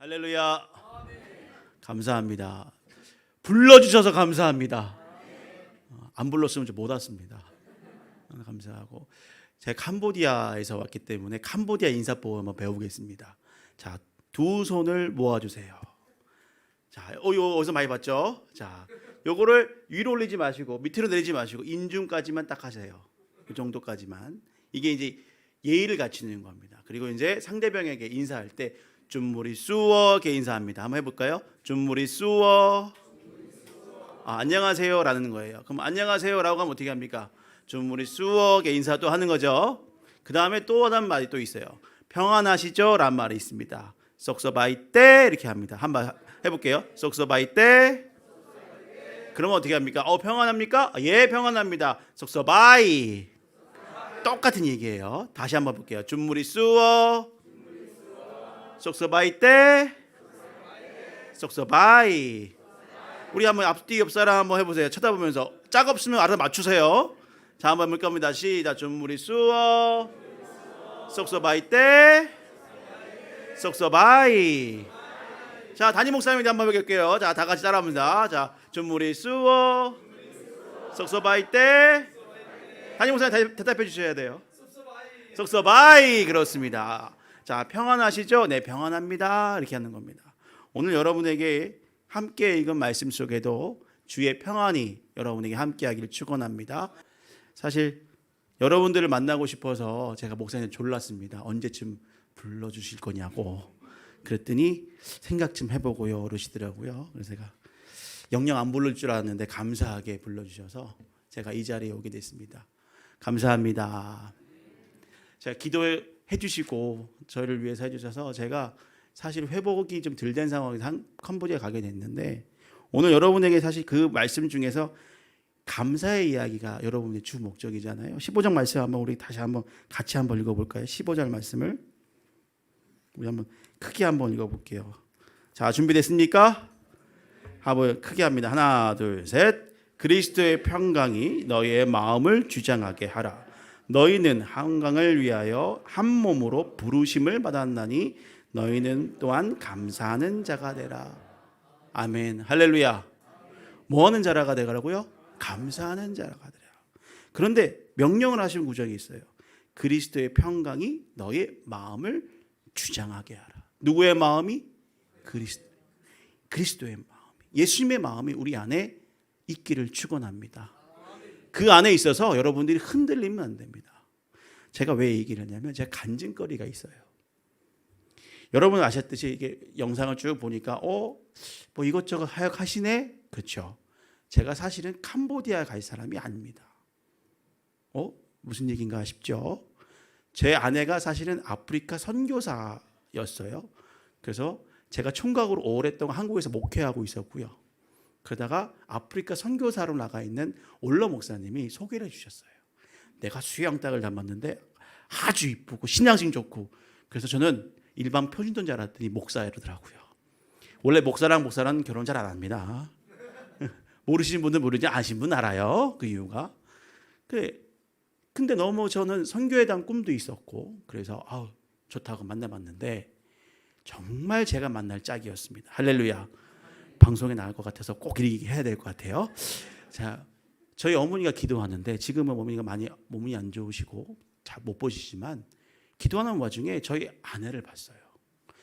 할렐루야. 감사합니다. 불러주셔서 감사합니다. 안 불렀으면 못 왔습니다. 감사하고 제가 캄보디아에서 왔기 때문에 캄보디아 인사법 한번 배우겠습니다. 자, 두 손을 모아주세요. 자, 어디서 많이 봤죠? 자, 요거를 위로 올리지 마시고 밑으로 내리지 마시고 인중까지만 딱 하세요. 이 정도까지만. 이게 이제 예의를 갖추는 겁니다. 그리고 이제 상대방에게 인사할 때 준무리 쑤어 이렇게 인사합니다. 한번 해볼까요? 준무리 쑤어. 안녕하세요 라는 거예요. 그럼 안녕하세요 라고 하면 어떻게 합니까? 준무리 쑤어 이렇게 인사도 하는 거죠. 그 다음에 또 하는 말이 또 있어요. 평안하시죠? 라는 말이 있습니다. 쏙서바이 때 이렇게 합니다. 한번 해볼게요. 쏙서바이 때. 그러면 어떻게 합니까? 평안합니까? 예, 평안합니다. 쏙서바이. 똑같은 얘기예요. 다시 한번 볼게요. 준무리 쑤어. 쏙서바이 때. 쏙서바이. 우리 한번 앞뒤 옆 사람 한번 해보세요. 쳐다보면서 짝 없으면 알아서 맞추세요. 자, 한번 볼 겁니다. 시작. 준무리 쑤어. 쏙서바이 때. 쏙서바이. 자, 담임 목사님이 한번 해볼게요. 자, 다 같이 따라합니다. 자, 준무리 쑤어. 쏙서바이 때. 담임 목사님 대답해 주셔야 돼요. 쏙서바이. 그렇습니다. 자, 평안하시죠? 네, 평안합니다. 이렇게 하는 겁니다. 오늘 여러분에게 함께 읽은 말씀 속에도 주의 평안이 여러분에게 함께하기를 축원합니다. 사실 여러분들을 만나고 싶어서 제가 목사님 졸랐습니다. 언제쯤 불러주실 거냐고. 그랬더니 생각 좀 해보고요 그러시더라고요. 그래서 제가 영영 안 부를 줄 알았는데 감사하게 불러주셔서 제가 이 자리에 오게 됐습니다. 감사합니다. 제가 기도해 주시고 저를 위해서 해주셔서 제가 사실 회복이 좀 덜 된 상황에서 캄보디아 가게 됐는데 오늘 여러분에게 사실 그 말씀 중에서 감사의 이야기가 여러분의 주 목적이잖아요. 15장 말씀 한번 우리 다시 한번 같이 한번 읽어볼까요? 15장 말씀을 우리 한번 크게 한번 읽어볼게요. 자, 준비됐습니까? 한번 크게 합니다. 하나, 둘, 셋. 그리스도의 평강이 너희의 마음을 주장하게 하라. 너희는 한강을 위하여 한 몸으로 부르심을 받았나니 너희는 또한 감사하는 자가 되라. 아멘. 할렐루야. 뭐 하는 자가 되라고요? 감사하는 자가 되라. 그런데 명령을 하신 구절이 있어요. 그리스도의 평강이 너희의 마음을 주장하게 하라. 누구의 마음이? 그리스도의 마음이. 예수님의 마음이 우리 안에 있기를 축원합니다. 그 안에 있어서 여러분들이 흔들리면 안 됩니다. 제가 왜 얘기를 하냐면 제가 간증거리가 있어요. 여러분 아셨듯이 이게 영상을 쭉 보니까 뭐 이것저것 하시네? 그렇죠. 제가 사실은 캄보디아 갈 사람이 아닙니다. 무슨 얘기인가 싶죠? 제 아내가 사실은 아프리카 선교사였어요. 그래서 제가 총각으로 오랫동안 한국에서 목회하고 있었고요. 그러다가 아프리카 선교사로 나가 있는 올러 목사님이 소개를 해주셨어요. 내가 수양 땅을 담았는데 아주 이쁘고 신앙심 좋고 그래서 저는 일반 표준돈 줄 알았더니 목사이더라고요. 원래 목사랑 결혼 잘 안 합니다. 모르시는 분들 모르지 아시는 분 알아요. 그 이유가. 근데 너무 저는 선교에 대한 꿈도 있었고 그래서 좋다고 만나봤는데 정말 제가 만날 짝이었습니다. 할렐루야. 방송에 나갈 것 같아서 꼭 얘기해야 될 것 같아요. 자, 저희 어머니가 기도하는데 지금은 어머니가 많이 몸이 안 좋으시고 잘 못 보시지만 기도하는 와중에 저희 아내를 봤어요.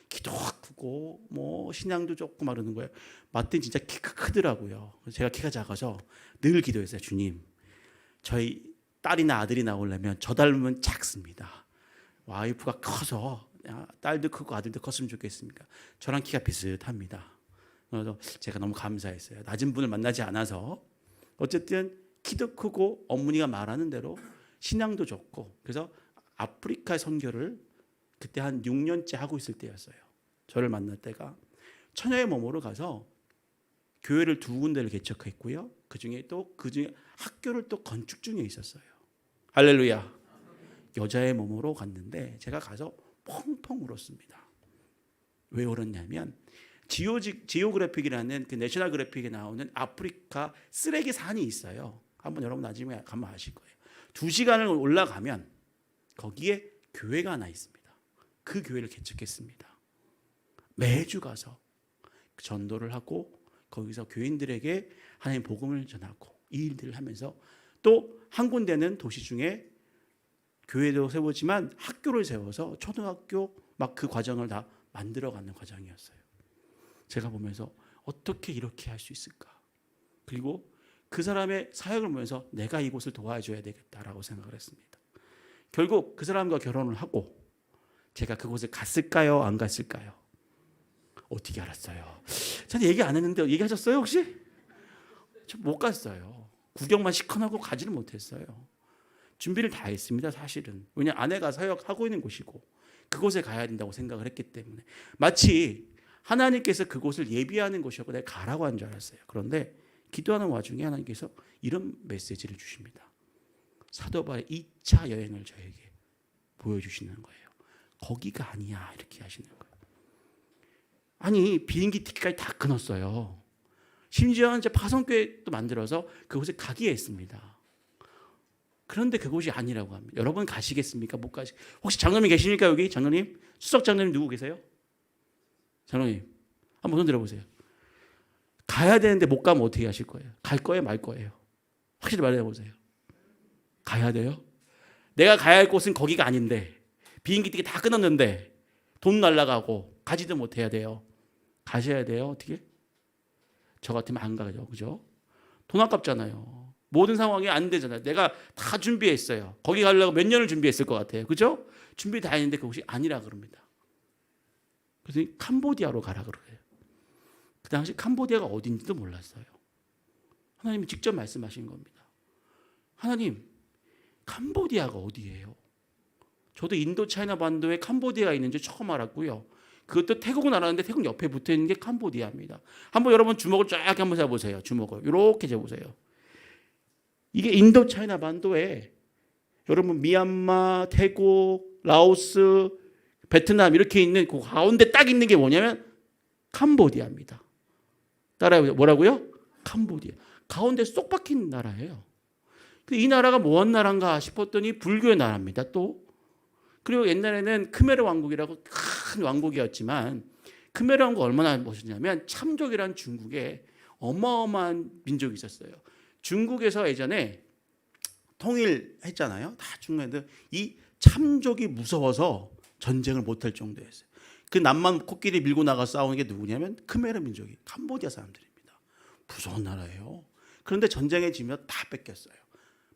기도가 크고 뭐 신앙도 좋고 말하는 거예요. 맞더니 진짜 키가 크더라고요. 제가 키가 작아서 늘 기도했어요. 주님, 저희 딸이나 아들이 나오려면 저 닮으면 작습니다. 와이프가 커서 딸도 크고 아들도 컸으면 좋겠습니까? 저랑 키가 비슷합니다. 그래서 제가 너무 감사했어요. 낮은 분을 만나지 않아서 어쨌든 키도 크고 어머니가 말하는 대로 신앙도 좋고 그래서 아프리카 선교를 그때 한 6년째 하고 있을 때였어요. 저를 만날 때가 처녀의 몸으로 가서 교회를 2군데를 개척했고요. 그중에 학교를 또 건축 중에 있었어요. 할렐루야. 여자의 몸으로 갔는데 제가 가서 펑펑 울었습니다. 왜 울었냐면 지오그래픽이라는 그 내셔널 그래픽에 나오는 아프리카 쓰레기 산이 있어요. 한번 여러분 나중에 가면 아실 거예요. 2시간을 올라가면 거기에 교회가 하나 있습니다. 그 교회를 개척했습니다. 매주 가서 전도를 하고 거기서 교인들에게 하나님 복음을 전하고 이 일들을 하면서 또 한 군데는 도시 중에 교회도 세우지만 학교를 세워서 초등학교 막 그 과정을 다 만들어가는 과정이었어요. 제가 보면서 어떻게 이렇게 할 수 있을까? 그리고 그 사람의 사역을 보면서 내가 이곳을 도와줘야 되겠다라고 생각을 했습니다. 결국 그 사람과 결혼을 하고 제가 그곳을 갔을까요? 안 갔을까요? 어떻게 알았어요? 저는 얘기 안 했는데 얘기하셨어요 혹시? 저 못 갔어요. 구경만 시큰하고 가지를 못했어요. 준비를 다 했습니다 사실은. 왜냐 아내가 사역하고 있는 곳이고 그곳에 가야 된다고 생각을 했기 때문에 마치 하나님께서 그곳을 예비하는 곳이었고 내가 가라고 한 줄 알았어요. 그런데 기도하는 와중에 하나님께서 이런 메시지를 주십니다. 사도 바울의 2차 여행을 저에게 보여주시는 거예요. 거기가 아니야 이렇게 하시는 거예요. 아니 비행기 티켓까지 다 끊었어요. 심지어는 이제 파송교회도 만들어서 그곳에 가기에 했습니다. 그런데 그곳이 아니라고 합니다. 여러분 가시겠습니까? 못 가시. 혹시 장로님 계십니까 여기? 장로님? 수석 장로님 누구 계세요? 장로님 한번 손 들어보세요. 가야 되는데 못 가면 어떻게 하실 거예요? 갈 거예요 말 거예요? 확실히 말해보세요. 가야 돼요? 내가 가야 할 곳은 거기가 아닌데 비행기 티켓 다 끊었는데 돈 날라가고 가지도 못해야 돼요. 가셔야 돼요. 어떻게? 저 같으면 안 가죠. 그죠? 돈 아깝잖아요. 모든 상황이 안 되잖아요. 내가 다 준비했어요. 거기 가려고 몇 년을 준비했을 것 같아요. 그죠? 준비 다 했는데 그곳이 아니라 그럽니다. 그래서 캄보디아로 가라 그래요. 그 당시 캄보디아가 어딘지도 몰랐어요. 하나님이 직접 말씀하신 겁니다. 하나님, 캄보디아가 어디예요? 저도 인도 차이나 반도에 캄보디아가 있는지 처음 알았고요. 그것도 태국은 알았는데 태국 옆에 붙어 있는 게 캄보디아입니다. 한번 여러분 주먹을 쫙 한번 잡으세요. 주먹을 이렇게 잡으세요. 이게 인도 차이나 반도에 여러분 미얀마, 태국, 라오스, 베트남 이렇게 있는 그 가운데 딱 있는 게 뭐냐면 캄보디아입니다. 따라해보세요. 뭐라고요? 캄보디아. 가운데 쏙 박힌 나라예요. 이 나라가 뭐한 나라인가 싶었더니 불교의 나라입니다. 또 그리고 옛날에는 크메르 왕국이라고 큰 왕국이었지만 크메르 왕국 얼마나 멋있냐면 참족이란 중국에 어마어마한 민족이 있었어요. 중국에서 예전에 통일했잖아요. 다 중국인데 이 참족이 무서워서 전쟁을 못할 정도였어요. 그 남만 코끼리 밀고 나가 싸우는 게 누구냐면 크메르 민족이 캄보디아 사람들입니다. 무서운 나라예요. 그런데 전쟁에 지면 다 뺏겼어요.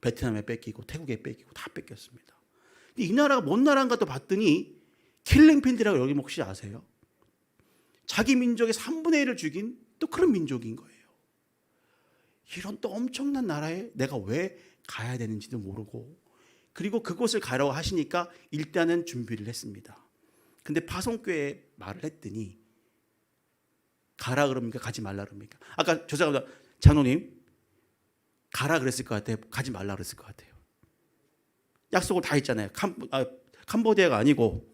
베트남에 뺏기고 태국에 뺏기고 다 뺏겼습니다. 이 나라가 뭔 나라인가 또 봤더니 킬링필드라고 여기 혹시 아세요? 자기 민족의 3분의 1을 죽인 또 그런 민족인 거예요. 이런 또 엄청난 나라에 내가 왜 가야 되는지도 모르고 그리고 그곳을 가라고 하시니까 일단은 준비를 했습니다. 근데 파송교회에 말을 했더니 가라 그럽니까? 가지 말라 그럽니까? 아까 조사가 장로님 가라 그랬을 것 같아요? 가지 말라 그랬을 것 같아요? 약속을 다 했잖아요. 캄보디아가 아니고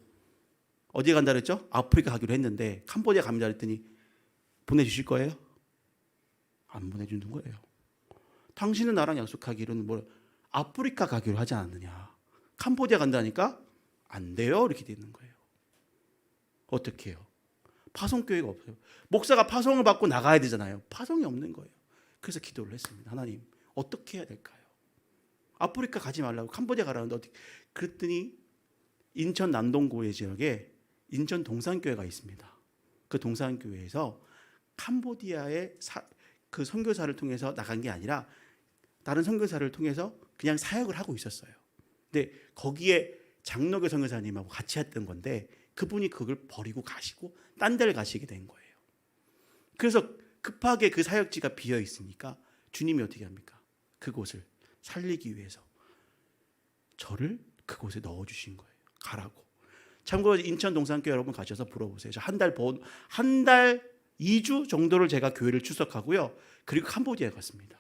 어디 간다 그랬죠? 아프리카 가기로 했는데 캄보디아 갑니다 그랬더니 보내주실 거예요? 안 보내주는 거예요. 당신은 나랑 약속하기로는 뭐 아프리카 가기로 하지 않느냐. 캄보디아 간다니까 안 돼요 이렇게 되는 거예요. 어떻게 해요? 파송교회가 없어요. 목사가 파송을 받고 나가야 되잖아요. 파송이 없는 거예요. 그래서 기도를 했습니다. 하나님 어떻게 해야 될까요? 아프리카 가지 말라고 캄보디아 가라는데 어떻게? 그랬더니 인천 남동고의 지역에 인천 동산교회가 있습니다. 그 동산교회에서 캄보디아의 그 선교사를 통해서 나간 게 아니라 다른 선교사를 통해서 그냥 사역을 하고 있었어요. 근데 거기에 장로교 선교사님하고 같이 했던 건데 그분이 그걸 버리고 가시고 딴 데를 가시게 된 거예요. 그래서 급하게 그 사역지가 비어 있으니까 주님이 어떻게 합니까? 그곳을 살리기 위해서 저를 그곳에 넣어주신 거예요. 가라고. 참고로 인천 동산교회 여러분 가셔서 물어보세요. 저 한 달 2주 정도를 제가 교회를 출석하고요. 그리고 캄보디아에 갔습니다.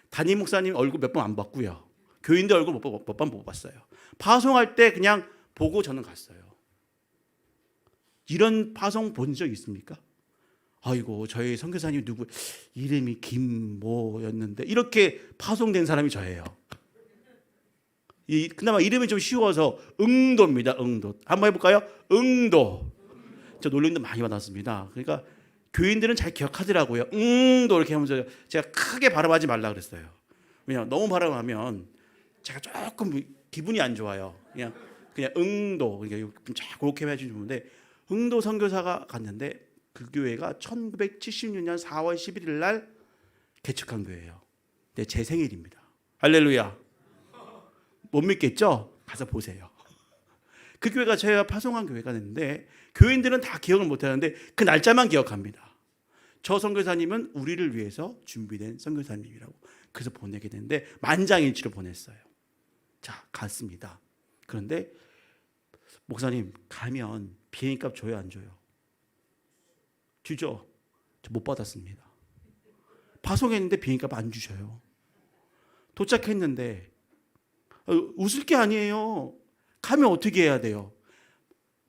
담임 목사님 얼굴 몇 번 안 봤고요. 교인들 얼굴 몇 번 못 봤어요. 파송할 때 그냥 보고 저는 갔어요. 이런 파송 본 적 있습니까? 아이고 저희 선교사님 누구 이름이 김모였는데 이렇게 파송된 사람이 저예요. 그나마 이름이 좀 쉬워서 응도입니다. 응도. 한번 해볼까요? 응도. 저 놀림도 많이 받았습니다. 그러니까 교인들은 잘 기억하더라고요. 도 이렇게 하면서 제가 크게 발음하지 말라 그랬어요. 왜냐하면 너무 발음하면 제가 조금 기분이 안 좋아요. 그냥 응도 그렇게 해주는데 응도 선교사가 갔는데 그 교회가 1976년 4월 11일 날 개척한 교회예요. 근데 제 생일입니다. 할렐루야. 못 믿겠죠? 가서 보세요. 그 교회가 제가 파송한 교회가 됐는데 교인들은 다 기억을 못하는데 그 날짜만 기억합니다. 저 선교사님은 우리를 위해서 준비된 선교사님이라고 그래서 보내게 됐는데 만장일치로 보냈어요. 자, 갔습니다. 그런데 목사님 가면 비행기값 줘요 안 줘요? 주죠. 저 못 받았습니다. 파송했는데 비행기값 안 주셔요. 도착했는데 웃을 게 아니에요. 가면 어떻게 해야 돼요?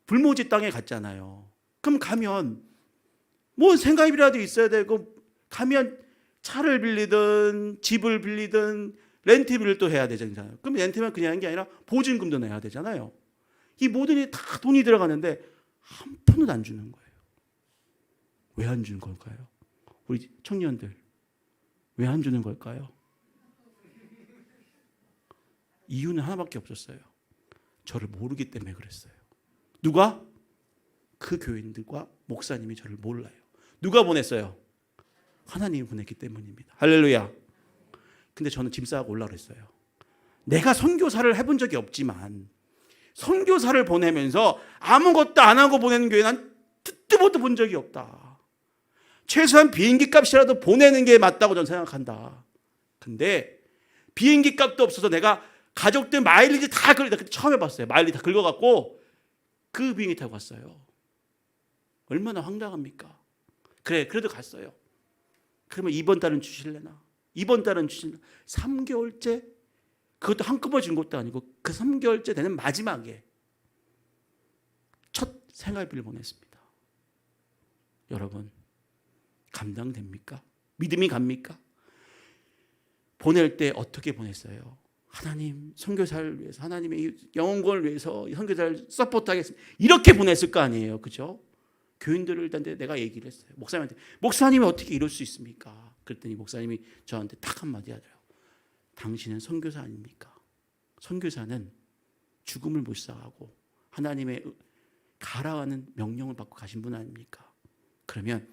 불모지 땅에 갔잖아요. 그럼 가면 뭐 생각이라도 있어야 되고 가면 차를 빌리든 집을 빌리든 렌트비를 또 해야 되잖아요. 그럼 렌트비는 그냥 하는 게 아니라 보증금도 내야 되잖아요. 이 모든 게 다 돈이 들어가는데 한 푼도 안 주는 거예요. 왜 안 주는 걸까요? 우리 청년들 왜 안 주는 걸까요? 이유는 하나밖에 없었어요. 저를 모르기 때문에 그랬어요. 누가? 그 교인들과 목사님이 저를 몰라요. 누가 보냈어요? 하나님이 보냈기 때문입니다. 할렐루야. 근데 저는 짐 싸고 올라 그랬어요. 내가 선교사를 해본 적이 없지만 선교사를 보내면서 아무것도 안 하고 보내는 교회 난 듣도 보도 본 적이 없다. 최소한 비행기 값이라도 보내는 게 맞다고 저는 생각한다. 근데 비행기 값도 없어서 내가 가족들 마일리지 다 처음 해봤어요. 마일리지 다 긁어갖고 그 비행기 타고 갔어요. 얼마나 황당합니까? 그래도 갔어요. 그러면 이번 달은 주실래나? 이번 달은 주실래나? 3개월째 그것도 한꺼번에 준 것도 아니고 그 3개월째 되는 마지막에 첫 생활비를 보냈습니다. 여러분 감당됩니까? 믿음이 갑니까? 보낼 때 어떻게 보냈어요? 하나님 선교사를 위해서 하나님의 영혼권을 위해서 선교사를 서포트하겠습니다. 이렇게 보냈을 거 아니에요. 그죠? 교인들을 일단 내가 얘기를 했어요. 목사님한테 목사님이 어떻게 이럴 수 있습니까? 그랬더니 목사님이 저한테 딱 한마디 하더라고요. 당신은 선교사 아닙니까? 선교사는 죽음을 묵상하고 하나님의 가라하는 명령을 받고 가신 분 아닙니까? 그러면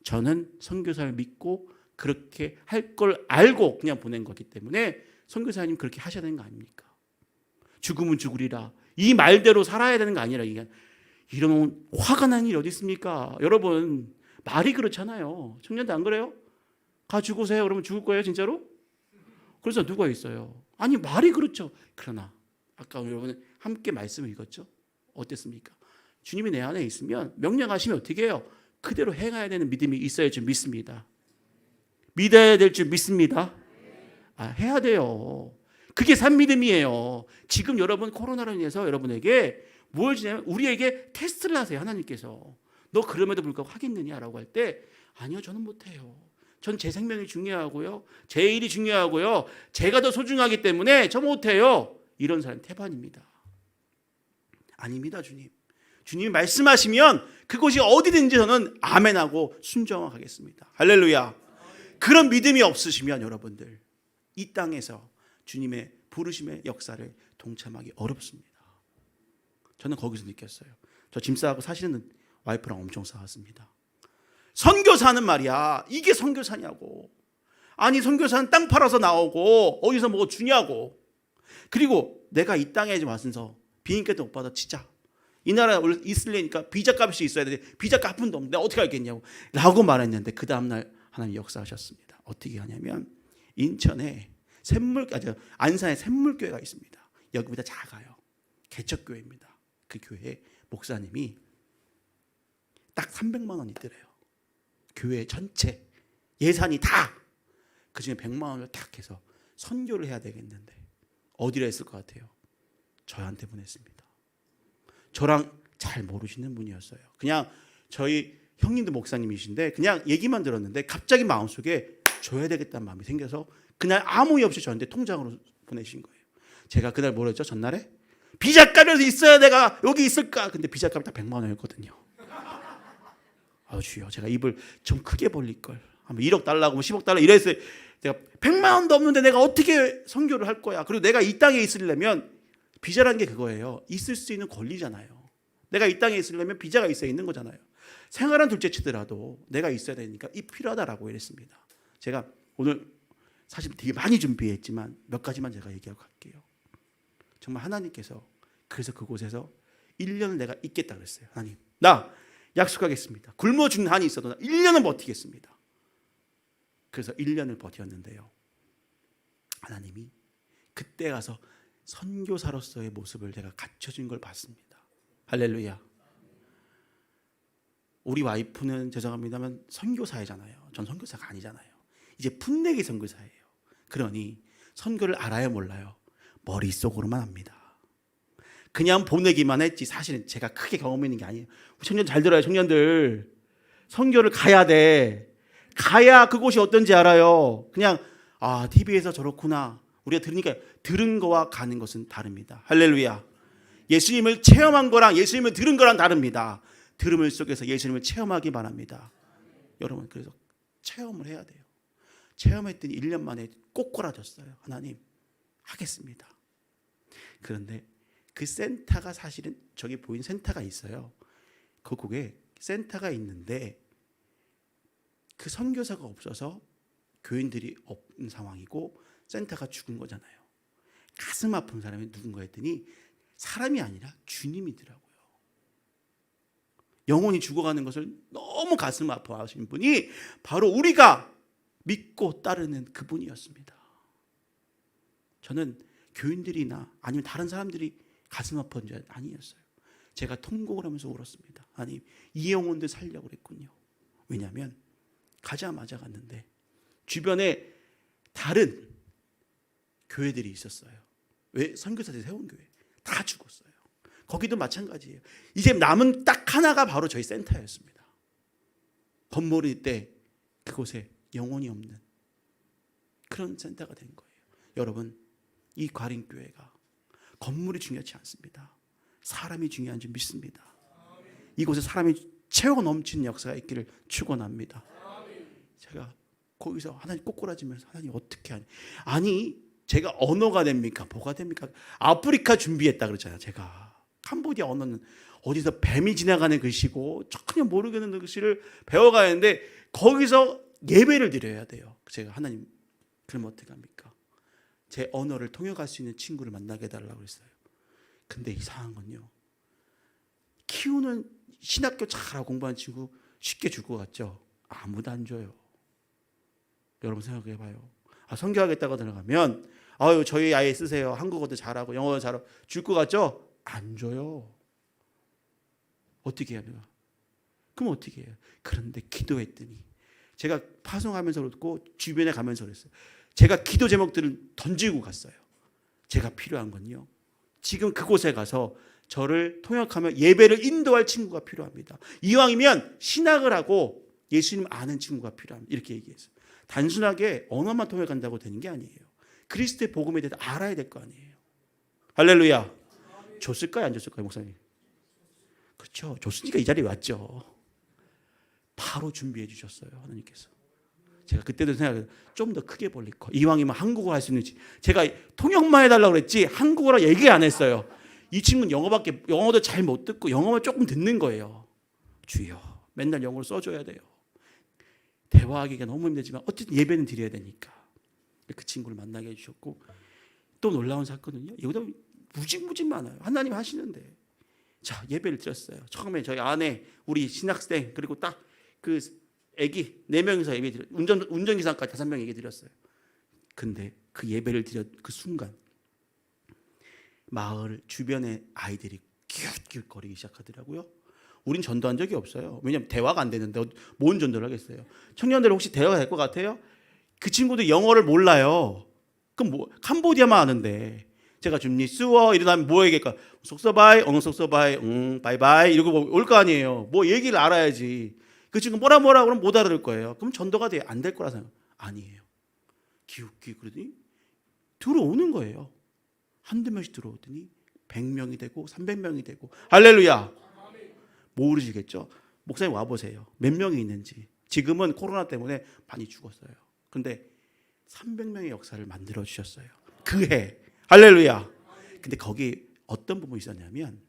저는 선교사를 믿고 그렇게 할 걸 알고 그냥 보낸 거기 때문에 선교사님 그렇게 하셔야 되는 거 아닙니까? 죽으면 죽으리라. 이 말대로 살아야 되는 거 아니라 이런 화가 난 일이 어디 있습니까? 여러분 말이 그렇잖아요. 청년들 안 그래요? 가 죽으세요. 그러면 죽을 거예요 진짜로? 그래서 누가 있어요? 아니 말이 그렇죠. 그러나 아까 여러분 함께 말씀을 읽었죠? 어땠습니까? 주님이 내 안에 있으면 명령하시면 어떻게 해요? 그대로 행해야 되는 믿음이 있어야 줄 믿습니다. 믿어야 될 줄 믿습니다. 해야 돼요. 그게 산 믿음이에요. 지금 여러분 코로나로 인해서 여러분에게 뭘 주냐면 우리에게 테스트를 하세요. 하나님께서 너 그럼에도 불구하고 하겠느냐라고 할 때 아니요 저는 못해요. 전 제 생명이 중요하고요. 제 일이 중요하고요. 제가 더 소중하기 때문에 저 못해요. 이런 사람 태반입니다. 아닙니다 주님. 주님이 말씀하시면 그것이 어디든지 저는 아멘하고 순종하겠습니다. 할렐루야. 그런 믿음이 없으시면 여러분들 이 땅에서 주님의 부르심의 역사를 동참하기 어렵습니다. 저는 거기서 느꼈어요. 저 짐 싸고 사실은 와이프랑 엄청 싸웠습니다. 선교사는 말이야 이게 선교사냐고. 아니 선교사는 땅 팔아서 나오고 어디서 뭐 주냐고. 그리고 내가 이 땅에 와서 비행기도 못 받아 진짜 이 나라에 있으려니까 비자 값이 있어야 되는데 비자 값 한 도 없는데 어떻게 알겠냐고 라고 말했는데 그 다음날 하나님 역사하셨습니다. 어떻게 하냐면 인천에 안산에 샘물교회가 있습니다. 여기보다 작아요. 개척교회입니다. 그 교회에 목사님이 딱 300만 원 있더래요. 교회 전체 예산이 다 그중에 100만 원을 딱 해서 선교를 해야 되겠는데 어디로 했을 것 같아요? 저한테 보냈습니다. 저랑 잘 모르시는 분이었어요. 그냥 저희 형님도 목사님이신데 그냥 얘기만 들었는데 갑자기 마음속에 줘야 되겠다는 마음이 생겨서 그날 아무 이유 없이 저한테 통장으로 보내신 거예요. 제가 그날 뭐랬죠? 전날에? 비자값이 있어야 내가 여기 있을까? 근데 비자값이 딱 100만 원이었거든요. 주여 제가 입을 좀 크게 벌릴 걸. 한번 1억 달라고 10억 달라 이랬어요. 내가 100만 원도 없는데 내가 어떻게 선교를 할 거야. 그리고 내가 이 땅에 있으려면 비자라는 게 그거예요. 있을 수 있는 권리잖아요. 내가 이 땅에 있으려면 비자가 있어야 있는 거잖아요. 생활한 둘째 치더라도 내가 있어야 되니까 이 필요하다라고 이랬습니다. 제가 오늘 사실 되게 많이 준비했지만 몇 가지만 제가 얘기하고 갈게요. 정말 하나님께서 그래서 그곳에서 1년을 내가 있겠다 그랬어요. 하나님 나 약속하겠습니다. 굶어 죽는 한이 있어도 나 1년은 버티겠습니다. 그래서 1년을 버텼는데요. 하나님이 그때 가서 선교사로서의 모습을 제가 갖춰준 걸 봤습니다. 할렐루야. 우리 와이프는 죄송합니다만 선교사이잖아요. 전 선교사가 아니잖아요. 이제 풋내기 선교사예요. 그러니 선교를 알아요 몰라요? 머릿속으로만 합니다. 그냥 보내기만 했지 사실은 제가 크게 경험 있는 게 아니에요. 청년 잘 들어요. 청년들 선교를 가야 돼. 가야 그곳이 어떤지 알아요. 그냥 TV에서 저렇구나 우리가 들으니까 들은 거와 가는 것은 다릅니다. 할렐루야. 예수님을 체험한 거랑 예수님을 들은 거랑 다릅니다. 들음을 속에서 예수님을 체험하기 바랍니다. 여러분 그래서 체험을 해야 돼요. 체험했더니 1년 만에 꼬꾸라졌어요. 하나님 하겠습니다. 그런데 그 센터가 사실은 저기 보이는 센터가 있어요. 그곳에 센터가 있는데 그 선교사가 없어서 교인들이 없는 상황이고 센터가 죽은 거잖아요. 가슴 아픈 사람이 누군가 했더니 사람이 아니라 주님이더라고요. 영혼이 죽어가는 것을 너무 가슴 아파하신 분이 바로 우리가 믿고 따르는 그분이었습니다. 저는 교인들이나 아니면 다른 사람들이 가슴 아픈 줄 아니었어요. 제가 통곡을 하면서 울었습니다. 아니 이 영혼들 살려고 그랬군요. 왜냐하면 가자마자 갔는데 주변에 다른 교회들이 있었어요. 왜? 선교사들이 세운 교회 다 죽었어요. 거기도 마찬가지예요. 이제 남은 딱 하나가 바로 저희 센터였습니다. 건물일 때 그곳에 영혼이 없는 그런 센터가 된 거예요. 여러분 이 과림교회가 건물이 중요하지 않습니다. 사람이 중요한 줄 믿습니다. 이곳에 사람이 채워 넘치는 역사가 있기를 축원합니다. 제가 거기서 하나님 꼬꾸라지면서 하나님 어떻게 하니? 아니 제가 언어가 됩니까? 뭐가 됩니까? 아프리카 준비했다 그랬잖아요. 제가 캄보디아 언어는 어디서 뱀이 지나가는 글씨고 전혀 모르겠는 글씨를 배워가야 하는데 거기서 예배를 드려야 돼요. 제가 하나님 그럼 어떻게 합니까? 제 언어를 통역할 수 있는 친구를 만나게 해달라고 했어요. 근데 이상한 건요. 키우는 신학교 잘하고 공부하는 친구 쉽게 줄 것 같죠? 아무도 안 줘요. 여러분 생각해봐요. 선교하겠다고 들어가면 저희 아이 쓰세요. 한국어도 잘하고 영어도 잘하고 줄 것 같죠? 안 줘요. 어떻게 해야 돼요? 그럼 어떻게 해요? 그런데 기도했더니 제가 파송하면서 그렇고 주변에 가면서 그랬어요. 제가 기도 제목들을 던지고 갔어요. 제가 필요한 건요. 지금 그곳에 가서 저를 통역하며 예배를 인도할 친구가 필요합니다. 이왕이면 신학을 하고 예수님 아는 친구가 필요합니다. 이렇게 얘기했어요. 단순하게 언어만 통역한다고 되는 게 아니에요. 그리스도의 복음에 대해서 알아야 될 거 아니에요. 할렐루야. 줬을까요? 안 줬을까요? 목사님? 그렇죠. 줬으니까 이 자리에 왔죠. 바로 준비해 주셨어요. 하나님께서. 제가 그때도 생각해요. 좀 더 크게 벌릴 거. 이왕이면 한국어 할 수 있는지. 제가 통역만 해달라고 그랬지 한국어라 얘기 안 했어요. 이 친구는 영어도 잘 못 듣고 영어만 조금 듣는 거예요. 주여 맨날 영어를 써줘야 돼요. 대화하기가 너무 힘들지만 어쨌든 예배는 드려야 되니까. 그 친구를 만나게 해주셨고 또 놀라운 사건은요. 여기다 무징무징 많아요. 하나님 하시는데. 자 예배를 드렸어요. 처음에 저희 아내 우리 신학생 그리고 딱 그 애기 4명이서 예배 드렸어요. 운전기사까지 5명 예배 드렸어요. 근데 그 예배를 드렸 그 순간 마을 주변의 아이들이 기웃기웃거리기 시작하더라고요. 우린 전도한 적이 없어요. 왜냐하면 대화가 안 되는데 뭔 전도를 하겠어요. 청년들 혹시 대화가 될 것 같아요? 그 친구도 영어를 몰라요. 그럼 캄보디아만 아는데 제가 줍니 쓰워 이러면 뭐 얘기할까? 속서바이 속서바이 바이바이 이러고 올 거 아니에요. 뭐 얘기를 알아야지. 그 친구 뭐라 그러면 못 알아들 거예요. 그럼 전도가 안 될 거라 생각. 아니에요. 기웃기 그러더니 들어오는 거예요. 한두 명씩 들어오더니 100명이 되고 300명이 되고 할렐루야. 모르시겠죠? 목사님 와보세요. 몇 명이 있는지. 지금은 코로나 때문에 많이 죽었어요. 근데 300명의 역사를 만들어 주셨어요. 그 해. 할렐루야. 근데 거기 어떤 부분이 있었냐면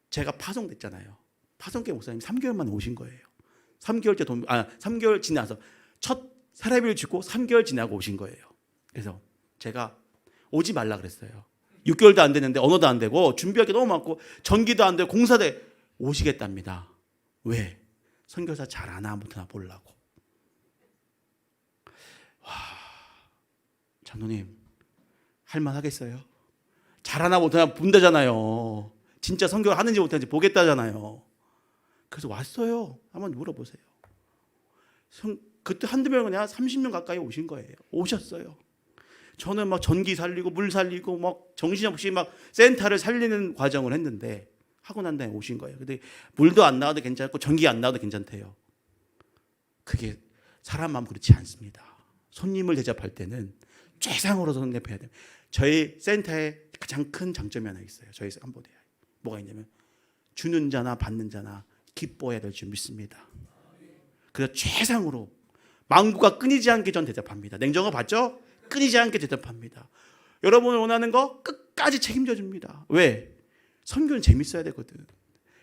제가 파송됐잖아요. 파송계 목사님 3개월 만에 오신 거예요. 3개월 지나서 첫 세례비를 주고 3개월 지나고 오신 거예요. 그래서 제가 오지 말라 그랬어요. 6개월도 안 됐는데 언어도 안 되고 준비할 게 너무 많고 전기도 안 되고 공사도 오시겠답니다. 왜? 선교사 잘하나 못하나 보려고. 와, 장로님 할만하겠어요? 잘하나 못하나 본다잖아요. 진짜 선교를 하는지 못하는지 보겠다잖아요. 그래서 왔어요. 한번 물어보세요. 그때 한두 명이 아니라 30명 가까이 오신 거예요. 오셨어요. 저는 막 전기 살리고 물 살리고 막 정신없이 막 센터를 살리는 과정을 했는데 하고 난 다음에 오신 거예요. 근데 물도 안 나와도 괜찮고 전기 안 나와도 괜찮대요. 그게 사람 마음 그렇지 않습니다. 손님을 대접할 때는 최상으로 대접해야 돼요. 저희 센터에 가장 큰 장점이 하나 있어요. 저희 캄보디아에. 뭐가 있냐면 주는 자나 받는 자나 기뻐해야 될 줄 믿습니다. 그래서 최상으로 망구가 끊이지 않게 전 대접합니다. 냉정어 봤죠? 끊이지 않게 대접합니다. 여러분을 원하는 거 끝까지 책임져 줍니다. 왜? 선교는 재밌어야 되거든.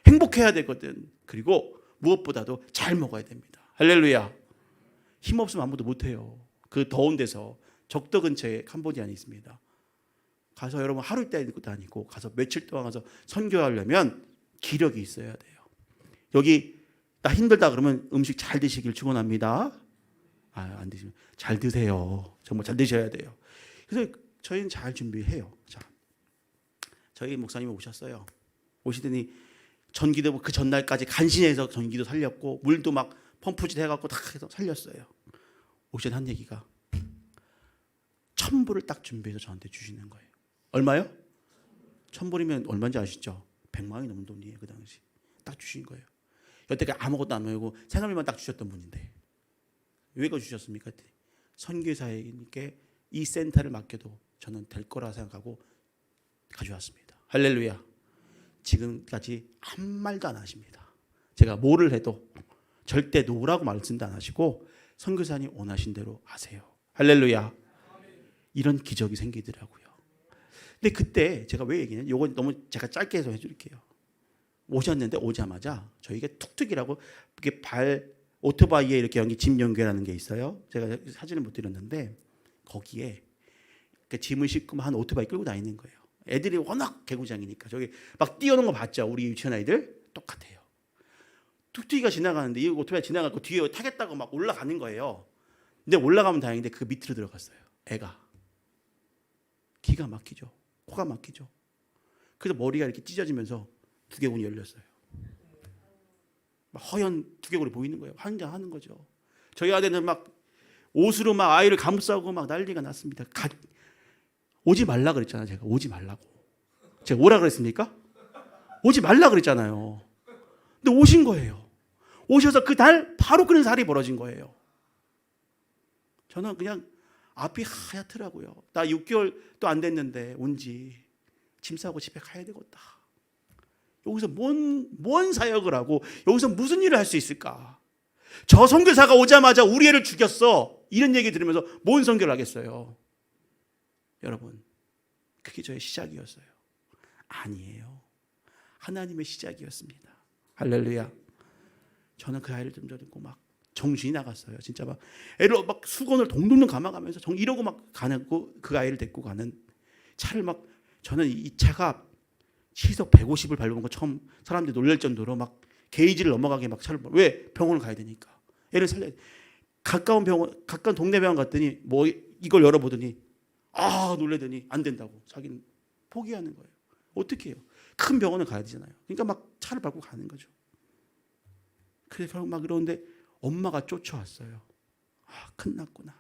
행복해야 되거든. 그리고 무엇보다도 잘 먹어야 됩니다. 할렐루야. 힘없으면 아무도 못해요. 그 더운 데서 적도 근처에 캄보디아에 있습니다. 가서 여러분 하루 있다 입고 다니고 가서 며칠 동안 가서 선교하려면 기력이 있어야 돼요. 여기 나 힘들다 그러면 음식 잘 드시길 축원합니다. 안 드시면 잘 드세요. 정말 잘 드셔야 돼요. 그래서 저희는 잘 준비해요. 자, 저희 목사님이 오셨어요. 오시더니 전기도 그 전날까지 간신해서 전기도 살렸고 물도 막 펌프질 해갖고 다 해서 살렸어요. 오신 한 얘기가 1,000불을 딱 준비해서 저한테 주시는 거예요. 얼마요? 1,000불이면 얼마인지 아시죠? 100만 원이 넘는 돈이에요. 그 당시 딱 주신 거예요. 여태까지 아무것도 안 하고 생활비만 딱 주셨던 분인데 왜 그거 주셨습니까? 선교사에게 이 센터를 맡겨도 저는 될 거라 생각하고 가져왔습니다. 할렐루야. 지금까지 한 말도 안 하십니다. 제가 뭐를 해도 절대 노라고 말씀도 안 하시고 선교사님 원하신 대로 하세요. 할렐루야. 이런 기적이 생기더라고요. 근데 그때 제가 왜 얘기냐? 이거 너무 제가 짧게 해서 해줄게요. 오셨는데 오자마자 저희가 툭툭이라고 이렇게 오토바이에 이렇게 짐 연결하는 게 있어요. 제가 사진을 못 드렸는데 거기에 짐을 싣고 한 오토바이 끌고 다니는 거예요. 애들이 워낙 개구장이니까 저기 막 뛰어오는 거 봤죠? 우리 유치원 아이들 똑같아요. 툭툭이가 지나가는데 이 오토바이 지나가고 뒤에 타겠다고 막 올라가는 거예요. 근데 올라가면 다행인데 그 밑으로 들어갔어요. 애가 기가 막히죠. 코가 막히죠. 그래서 머리가 이렇게 찢어지면서 두개골이 열렸어요. 막 허연 두개골이 보이는 거예요. 환장하는 거죠. 저희 아들은 막 옷으로 막 아이를 감싸고 막 난리가 났습니다. 오지 말라 그랬잖아요. 제가 오지 말라고. 제가 오라 그랬습니까? 오지 말라 그랬잖아요. 근데 오신 거예요. 오셔서 그 날 바로 그런 살이 벌어진 거예요. 저는 그냥 앞이 하얗더라고요. 나 6개월도 안 됐는데 온지 짐 싸고 집에 가야 되겠다. 여기서 뭔 사역을 하고 여기서 무슨 일을 할 수 있을까? 저 선교사가 오자마자 우리 애를 죽였어. 이런 얘기 들으면서 뭔 선교를 하겠어요? 여러분, 그게 저의 시작이었어요. 아니에요. 하나님의 시작이었습니다. 할렐루야. 저는 그 아이를 좀 데리고 막 정신이 나갔어요. 진짜 막 애를 막 수건을 동동동 감아가면서 이러고 막 가는 그 아이를 데리고 가는 차를 막 저는 이 차가 시속 150을 밟은 거 처음 사람들이 놀랄 정도로 막 게이지를 넘어가게 막 차를 왜 병원을 가야 되니까 애를 살려야 돼. 가까운 동네 병원 갔더니 뭐 이걸 열어보더니 놀래더니 안 된다고 자기는 포기하는 거예요. 어떻게 해요? 큰 병원을 가야 되잖아요. 그러니까 막 차를 밟고 가는 거죠. 그래서 결국 막 이러는데 엄마가 쫓아왔어요. 끝났구나.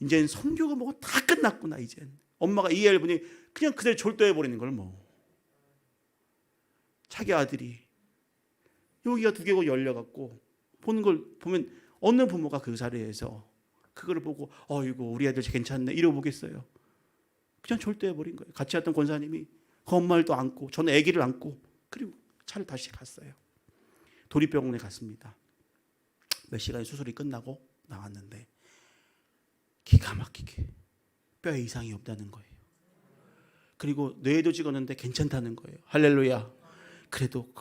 이제는 선교가 뭐가 다 끝났구나. 이젠 엄마가 이 애를 보니 그냥 그대로 졸도해버리는 걸 뭐. 자기 아들이 여기가 두개골 열려갖고 보는 걸 보면 어느 부모가 그 자리에서 그거를 보고 어이구 우리 아들 괜찮네 이러보겠어요. 그냥 졸도해버린 거예요. 같이 왔던 권사님이 그 엄마를 또 안고 저는 아기를 안고 그리고 차를 다시 갔어요. 도립병원에 갔습니다. 몇 시간의 수술이 끝나고 나왔는데 기가 막히게 뼈에 이상이 없다는 거예요. 그리고 뇌도 찍었는데 괜찮다는 거예요. 할렐루야. 그래도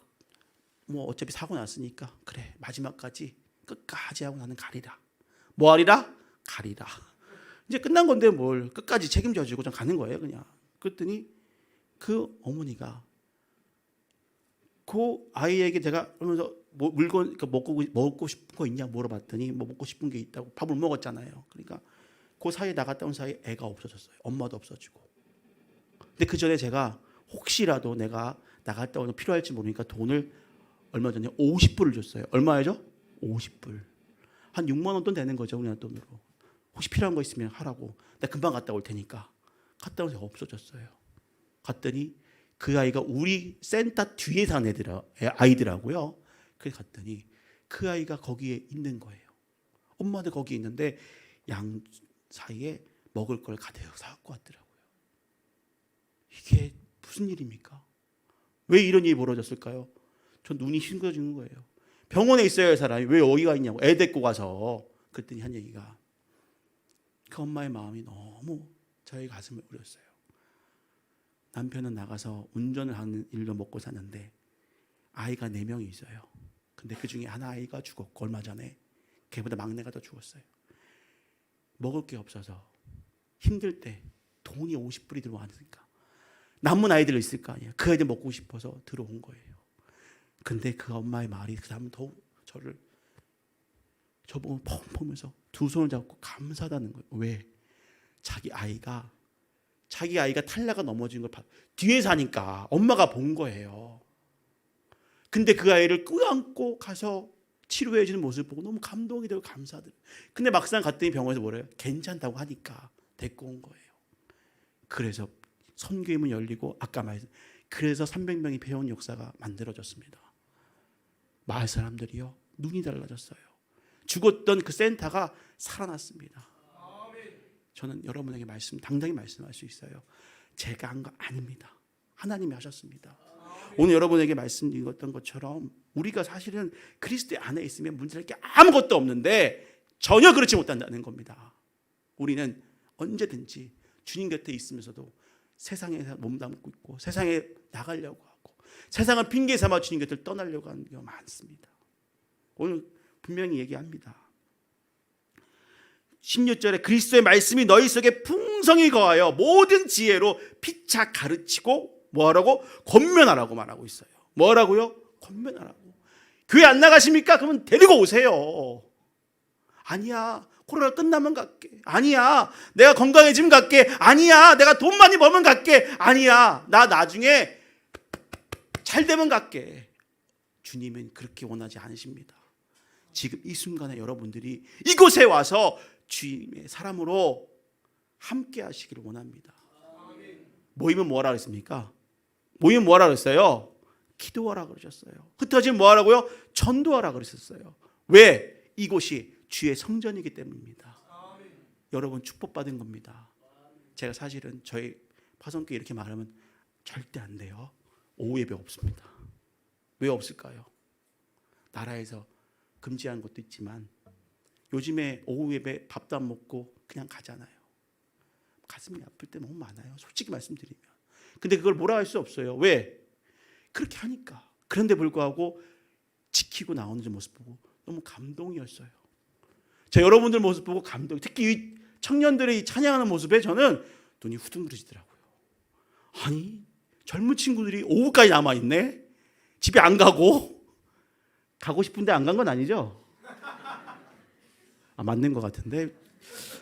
뭐 어차피 사고 났으니까 그래 마지막까지 끝까지 하고 나는 가리라. 뭐 하리라? 가리라. 이제 끝난 건데 뭘 끝까지 책임져주고 좀 가는 거예요 그냥. 그랬더니 그 어머니가 그 아이에게 제가 그러면서 뭐 물건 먹고 싶은 거 있냐 물어봤더니 뭐 먹고 싶은 게 있다고. 밥을 먹었잖아요. 그러니까 그 사이에 나갔다 온 사이에 애가 없어졌어요. 엄마도 없어지고. 근데 그 전에 제가 혹시라도 내가 나갔다 오면 필요할지 모르니까 돈을 얼마 전에 50불을 줬어요. 얼마죠? 50불. 한 6만 원 돈 되는 거죠 우리나라 돈으로. 혹시 필요한 거 있으면 하라고. 나 금방 갔다 올 테니까. 갔다 오면서 없어졌어요. 갔더니 그 아이가 우리 센터 뒤에 사는 아이더라고요. 그래서 갔더니 그 아이가 거기에 있는 거예요. 엄마도 거기에 있는데 양 사이에 먹을 걸 가득 사갖고 왔더라고요. 이게 무슨 일입니까? 왜 이런 일이 벌어졌을까요? 전 눈이 싱그러지는 거예요. 병원에 있어야 할 사람이 왜 여기가 있냐고. 애 데리고 가서. 그랬더니 한 얘기가 그 엄마의 마음이 너무 저희 가슴을 울렸어요. 남편은 나가서 운전을 하는 일로 먹고 사는데 아이가 4명이 있어요. 근데 그중에 한 아이가 죽었고 얼마 전에 걔보다 막내가 더 죽었어요. 먹을 게 없어서 힘들 때 돈이 50불이 들어왔으니까 남은 아이들 있을 거 아니에요. 그 아이들 먹고 싶어서 들어온 거예요. 근데 그 엄마의 말이 그 다음에 더 저를 저보고 펑 보면서 두 손을 잡고 감사하다는 거예요. 왜? 자기 아이가 탈라가 넘어진 걸 뒤에 사니까 엄마가 본 거예요. 근데 그 아이를 끄안고 가서 치료해 주는 모습을 보고 너무 감동이 되고 감사하더라고요. 근데 막상 갔더니 병원에서 뭐래요? 괜찮다고 하니까 데리고 온 거예요. 그래서 선교의 문이 열리고 아까 말씀 그래서 300명이 배운 역사가 만들어졌습니다. 마을 사람들이요 눈이 달라졌어요. 죽었던 그 센터가 살아났습니다. 저는 여러분에게 당당히 말씀할 수 있어요. 제가 한 거 아닙니다. 하나님이 하셨습니다. 오늘 여러분에게 말씀드렸던 것처럼 우리가 사실은 그리스도 안에 있으면 문제될 게 아무것도 없는데 전혀 그렇지 못한다는 겁니다. 우리는 언제든지 주님 곁에 있으면서도 세상에서 몸담고 있고 세상에 나가려고 하고 세상을 핑계 삼아 주님 곁을 떠나려고 하는 경우가 많습니다. 오늘 분명히 얘기합니다. 16절에 그리스도의 말씀이 너희 속에 풍성히 거하여 모든 지혜로 피차 가르치고 뭐하라고? 권면하라고 말하고 있어요. 뭐라고요? 권면하라고. 교회 안 나가십니까? 그러면 데리고 오세요. 아니야 코로나 끝나면 갈게. 아니야 내가 건강해지면 갈게. 아니야 내가 돈 많이 벌면 갈게. 아니야 나 나중에 잘 되면 갈게. 주님은 그렇게 원하지 않으십니다. 지금 이 순간에 여러분들이 이곳에 와서 주님의 사람으로 함께 하시기를 원합니다. 모이면 뭐하라 그랬습니까? 모이면 뭐하라 그랬어요? 기도하라 그러셨어요. 흩어지면 뭐하라고요? 전도하라 그러셨어요. 왜? 이곳이 주의 성전이기 때문입니다. 여러분 축복받은 겁니다. 제가 사실은 저희 파송교회 이렇게 말하면 절대 안 돼요. 오후 예배 없습니다. 왜 없을까요? 나라에서 금지한 것도 있지만 요즘에 오후 예배 밥도 안 먹고 그냥 가잖아요. 가슴이 아플 때 너무 많아요. 솔직히 말씀드리면. 근데 그걸 뭐라 할 수 없어요. 왜? 그렇게 하니까. 그런데 불구하고 지키고 나오는 모습 보고 너무 감동이었어요. 저 여러분들 모습 보고 감동. 특히 이 청년들의 찬양하는 모습에 저는 눈이 후둥그러지더라고요. 아니 젊은 친구들이 오후까지 남아있네. 집에 안 가고 싶은데 안 간 건 아니죠? 맞는 것 같은데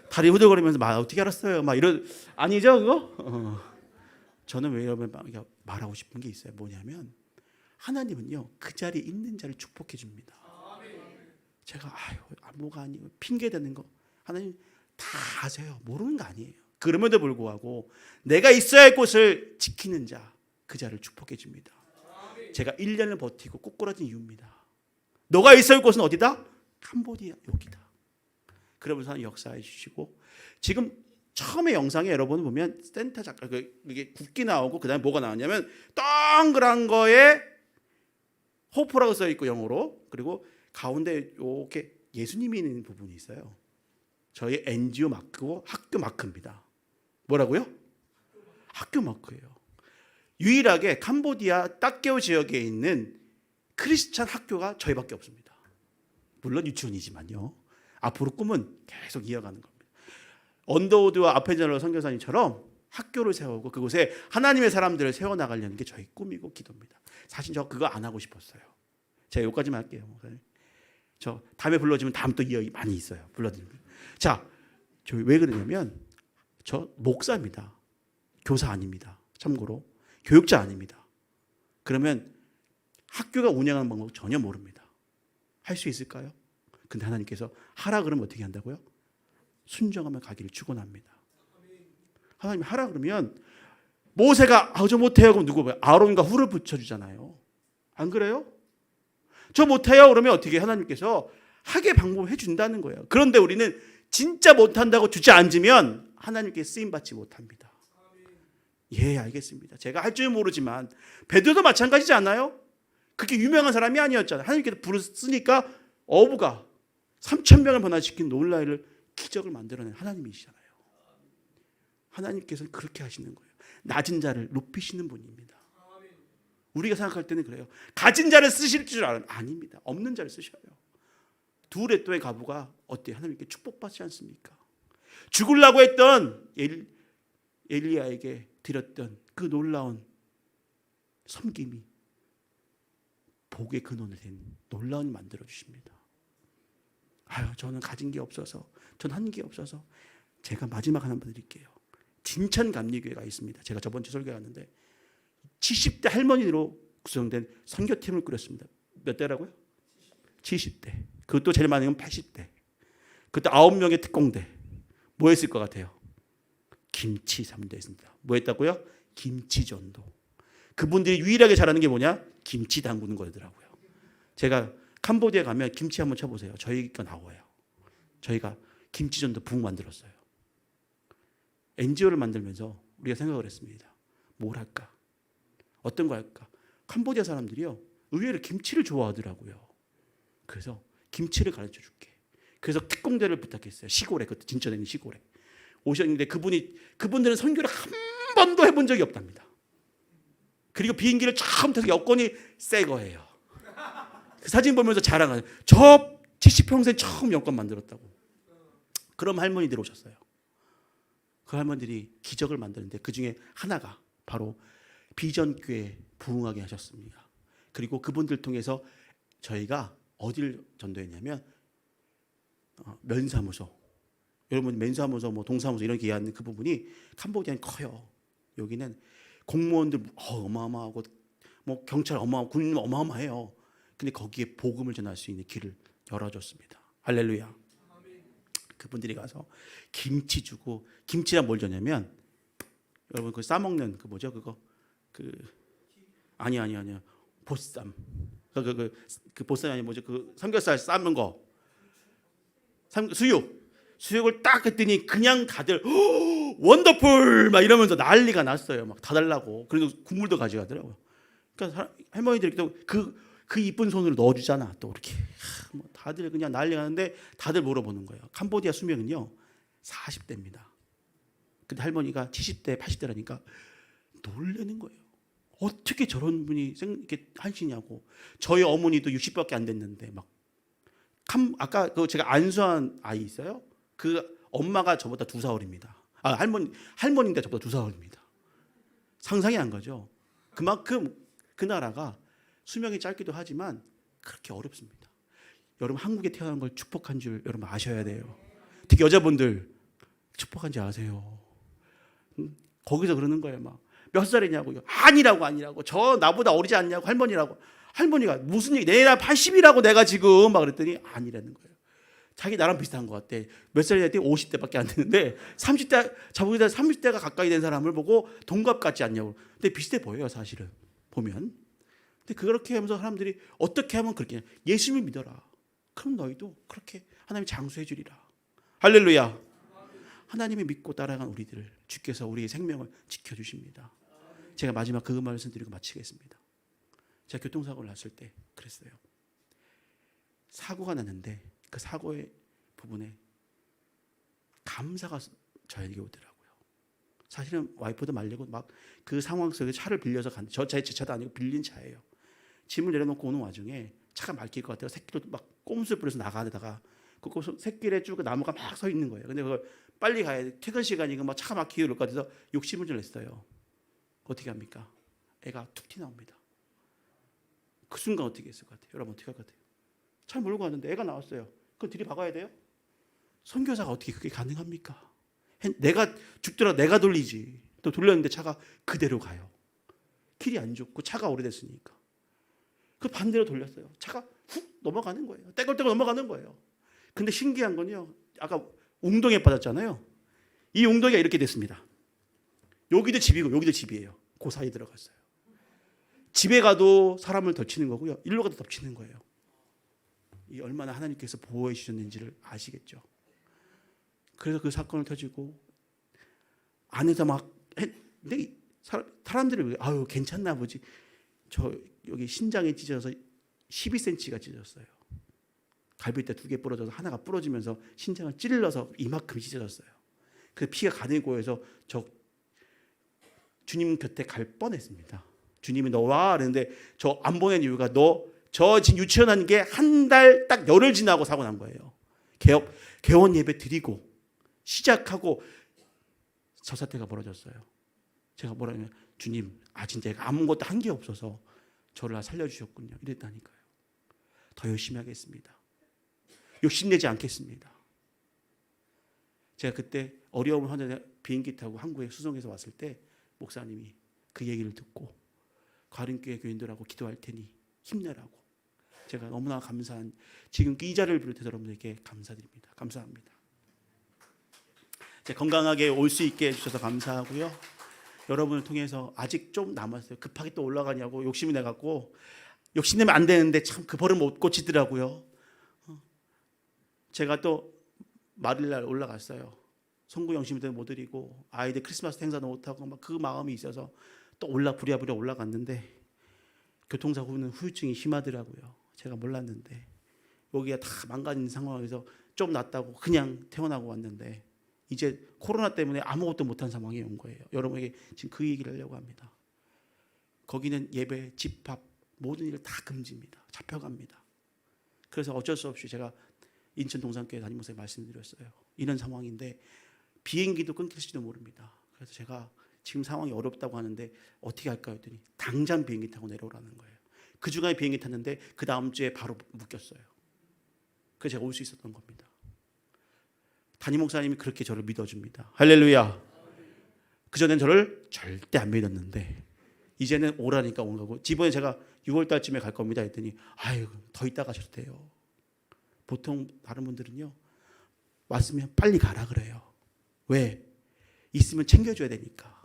다리 후들거리면서 어떻게 알았어요? 이런 아니죠 그거? 저는 왜 이러면 말하고 싶은 게 있어요. 뭐냐면 하나님은요 그 자리에 있는 자를 축복해 줍니다. 제가 뭐가 아니고 핑계 대는 거 하나님 다 아세요. 모르는 거 아니에요. 그럼에도 불구하고 내가 있어야 할 곳을 지키는 자 그 자를 축복해 줍니다. 제가 1년을 버티고 꼬꾸라진 이유입니다. 너가 있어야 할 곳은 어디다? 캄보디아 여기다. 그러면서 역사해 주시고 지금 처음에 영상에 여러분 보면 센터 이게 국기 나오고 그다음에 뭐가 나왔냐면 동그란 거에 호프라고 써 있고 영어로. 그리고 가운데 이렇게 예수님이 있는 부분이 있어요. 저희 NGO 마크고 학교 마크입니다. 뭐라고요? 학교 마크예요. 유일하게 캄보디아 딱게오 지역에 있는 크리스찬 학교가 저희밖에 없습니다. 물론 유치원이지만요. 앞으로 꿈은 계속 이어가는 겁니다. 언더우드와 아펜젤러 선교사님처럼 학교를 세우고 그곳에 하나님의 사람들을 세워나가려는 게 저희 꿈이고 기도입니다. 사실 저 그거 안 하고 싶었어요. 제가 여기까지만 할게요. 저 다음에 불러주면 다음 또 이야기 많이 있어요. 불러드리면. 자, 저 왜 그러냐면 저 목사입니다. 교사 아닙니다. 참고로 교육자 아닙니다. 그러면 학교가 운영하는 방법 전혀 모릅니다. 할 수 있을까요? 근데 하나님께서 하라 그러면 어떻게 한다고요? 순종하며 가기를 축원합니다. 하나님 하라 그러면 모세가 저 못해요 그럼 누구 봐요? 아론과 훌을 붙여주잖아요. 안 그래요? 저 못해요 그러면 어떻게 하나님께서 하게 방법을 해준다는 거예요. 그런데 우리는 진짜 못한다고 주저앉으면 하나님께 쓰임받지 못합니다. 예, 알겠습니다. 제가 할 줄 모르지만 베드로도 마찬가지지 않아요? 그렇게 유명한 사람이 아니었잖아요. 하나님께서 부르시니까 어부가 3,000명을 변화시킨 놀라이를 기적을 만들어낸 하나님이시잖아요. 하나님께서는 그렇게 하시는 거예요. 낮은 자를 높이시는 분입니다. 우리가 생각할 때는 그래요. 가진 자를 쓰실 줄 알아요. 아닙니다. 없는 자를 쓰셔요. 두 레또의 가부가 어때요? 하나님께 축복받지 않습니까? 죽으려고 했던 엘리야에게 드렸던 그 놀라운 섬김이 복의 근원이 된 놀라운 만들어 주십니다. 저는 가진 게 없어서, 전 한 게 없어서. 제가 마지막 하나 드릴게요. 진천 감리교회가 있습니다. 제가 저번 주 설교했는데 70대 할머니로 구성된 선교팀을 꾸렸습니다. 몇 대라고요? 70대. 그것도 제일 많은 건 80대. 그때 9명의 특공대. 뭐 했을 것 같아요? 김치 삼대했습니다. 뭐 했다고요? 김치 전도. 그분들이 유일하게 잘하는 게 뭐냐? 김치 담그는 거더라고요. 제가 캄보디아 가면 김치 한번 쳐보세요. 저희가 나와요. 저희가 김치 전도 북 만들었어요. NGO를 만들면서 우리가 생각을 했습니다. 뭘 할까? 어떤 거 할까? 캄보디아 사람들이요, 의외로 김치를 좋아하더라고요. 그래서 김치를 가르쳐 줄게. 그래서 특공대를 부탁했어요. 시골에, 그때 진천에 있는 시골에 오셨는데 그분들은 선교를 한 번도 해본 적이 없답니다. 그리고 비행기를 처음 타서 여권이 새 거예요. 그 사진 보면서 자랑하는, 저 70평생 처음 여권 만들었다고. 그럼 할머니들 오셨어요. 그 할머니들이 기적을 만드는데 그 중에 하나가 바로 비전교회 부흥하게 하셨습니다. 그리고 그분들 통해서 저희가 어디를 전도했냐면 면사무소. 여러분 면사무소, 뭐 동사무소 이런 게 얘기하는 그 부분이 캄보디아는 커요. 여기는 공무원들 어마어마하고 뭐 경찰 어마어마하고 군인 어마어마해요. 근데 거기에 복음을 전할 수 있는 길을 열어줬습니다. 할렐루야. 그분들이 가서 김치 주고, 김치랑 뭘 줬냐면 여러분 그 싸먹는 그 뭐죠 그거 아니요 보쌈 그 보쌈이 아니 뭐죠 그 삼겹살 삶은 거 수육을 딱 했더니 그냥 다들 원더풀 막 이러면서 난리가 났어요. 막 다 달라고. 그래도 국물도 가져가더라고요. 그러니까 할머니들이 또 그 이쁜 손으로 넣어주잖아. 또 이렇게 뭐 다들 그냥 난리가 나는데 다들 물어보는 거예요. 캄보디아 수명은요 40대입니다. 근데 할머니가 70대 80대라니까 놀라는 거예요. 어떻게 저런 분이 이렇게 하시냐고. 저희 어머니도 60밖에 안 됐는데 막 아까 그 제가 안수한 아이 있어요. 그 엄마가 저보다 2사월입니다. 할머니인데 저보다 2사월입니다. 상상이 안 가죠. 그만큼 그 나라가 수명이 짧기도 하지만 그렇게 어렵습니다. 여러분 한국에 태어난 걸 축복한 줄 여러분 아셔야 돼요. 특히 여자분들 축복한지 아세요? 거기서 그러는 거예요. 막 몇 살이냐고요. 아니라고. 저 나보다 어리지 않냐고. 할머니가 무슨 얘기, 내 나이 80이라고 내가 지금 막 그랬더니 아니라는 거예요. 자기 나랑 비슷한 것 같대. 몇 살이냐 했더니 50대밖에 안 되는데 30대 자기보다 30대가 가까이 된 사람을 보고 동갑 같지 않냐고. 근데 비슷해 보여요 사실은 보면. 근데 그렇게 하면서 사람들이 어떻게 하면 그렇게 예수님을 믿어라. 그럼 너희도 그렇게 하나님이 장수해 주리라. 할렐루야. 하나님을 믿고 따라간 우리들을 주께서 우리의 생명을 지켜주십니다. 제가 마지막 그 말씀 드리고 마치겠습니다. 제가 교통사고를 났을 때 그랬어요. 사고가 났는데 그 사고의 부분에 감사가 저에게 오더라고요. 사실은 와이프도 말리고 막 그 상황 속에 차를 빌려서 제 차도 아니고 빌린 차예요. 짐을 내려놓고 오는 와중에 차가 막힐 것 같아요. 새끼로 막 꼼수를 부려서 나가다가 그 새끼에 쭉 나무가 막 서 있는 거예요. 근데 그걸 빨리 가야 돼. 퇴근 시간이고 막 차가 막히게 그럴 것 같아서 욕심을 좀 냈어요. 어떻게 합니까? 애가 툭 튀나옵니다. 그 순간 어떻게 했을 것 같아요? 여러분 어떻게 할 것 같아요? 차 몰고 가는데 애가 나왔어요. 그럼 들이박아야 돼요? 선교사가 어떻게 그게 가능합니까? 내가 죽더라도 내가 돌리지. 또 돌렸는데 차가 그대로 가요. 길이 안 좋고 차가 오래됐으니까. 그 반대로 돌렸어요. 차가 훅 넘어가는 거예요. 떼굴떼굴 넘어가는 거예요. 근데 신기한 건요. 아까 웅덩이에 빠졌잖아요. 이 웅덩이가 이렇게 됐습니다. 여기도 집이고 여기도 집이에요. 그 사이 들어갔어요. 집에 가도 사람을 덮치는 거고요. 일로 가도 덮치는 거예요. 이 얼마나 하나님께서 보호해 주셨는지를 아시겠죠. 그래서 그 사건을 터지고 안에서 막 근데 사람들이 아유 괜찮나 보지. 저 여기 신장에 찢어서 12cm가 찢어졌어요. 갈비뼈 2개 부러져서 하나가 부러지면서 신장을 찔러서 이만큼 찢어졌어요. 그 피가 가득 고여서 저 주님 곁에 갈 뻔했습니다. 주님이 너와 그랬는데 저 안 보낸 이유가 저 지금 유치원 한 게 한 달 딱 열흘 지나고 사고 난 거예요. 개원 예배 드리고 시작하고 저 사태가 벌어졌어요. 제가 뭐라면 주님 진짜 아무것도 한 게 없어서 저를 살려주셨군요. 이랬다니까요. 더 열심히 하겠습니다. 욕심내지 않겠습니다. 제가 그때 어려운 환자 비행기 타고 한국에 수송해서 왔을 때 목사님이 그 얘기를 듣고 가림교회 교인들하고 기도할 테니 힘내라고. 제가 너무나 감사한 지금 이 자리를 비롯해서 여러분들께 감사드립니다. 감사합니다. 건강하게 올 수 있게 해주셔서 감사하고요. 여러분을 통해서 아직 좀 남았어요. 급하게 또 올라가냐고 욕심이 내갖고 욕심내면 안 되는데 참 그 버릇 못 고치더라고요. 제가 또 말일날 올라갔어요. 송구 영심도 못 드리고 아이들 크리스마스 행사도 못하고 막 그 마음이 있어서 또 부랴부랴 올라갔는데 교통사고 후는 후유증이 심하더라고요. 제가 몰랐는데 여기가 다 망가진 상황에서 좀 낫다고 그냥 퇴원하고 왔는데 이제 코로나 때문에 아무것도 못한 상황이 온 거예요. 여러분에게 지금 그 얘기를 하려고 합니다. 거기는 예배, 집합 모든 일을 다 금지입니다. 잡혀갑니다. 그래서 어쩔 수 없이 제가 인천 동산교회 담임목사님 말씀드렸어요. 이런 상황인데 비행기도 끊길지도 모릅니다. 그래서 제가 지금 상황이 어렵다고 하는데 어떻게 할까 했더니 당장 비행기 타고 내려오라는 거예요. 그 주간에 비행기 탔는데 그 다음 주에 바로 묶였어요. 그래서 제가 올 수 있었던 겁니다. 담임 목사님이 그렇게 저를 믿어줍니다. 할렐루야. 그전엔 저를 절대 안 믿었는데 이제는 오라니까 온 거고 이번에 제가 6월 달쯤에 갈 겁니다 했더니 아유 더 있다 가셔도 돼요. 보통 다른 분들은요 왔으면 빨리 가라 그래요. 왜? 있으면 챙겨줘야 되니까.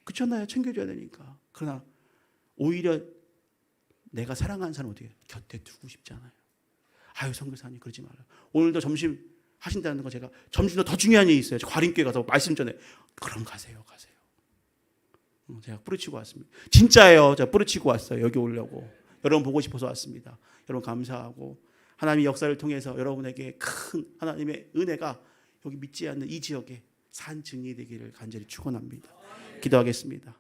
그렇잖아요. 챙겨줘야 되니까. 그러나 오히려 내가 사랑하는 사람 어떻게 곁에 두고 싶잖아요. 아유 선교사님 그러지 말아요. 오늘도 점심 하신다는 거 제가 점심도 더 중요한 일이 있어요. 과림교회 가서 말씀 전에 그럼 가세요. 제가 뿌리치고 왔습니다. 진짜예요. 제가 뿌리치고 왔어요. 여기 오려고. 여러분 보고 싶어서 왔습니다. 여러분 감사하고 하나님의 역사를 통해서 여러분에게 큰 하나님의 은혜가 여기 믿지 않는 이 지역에 산 증이 되기를 간절히 축원합니다. 기도하겠습니다.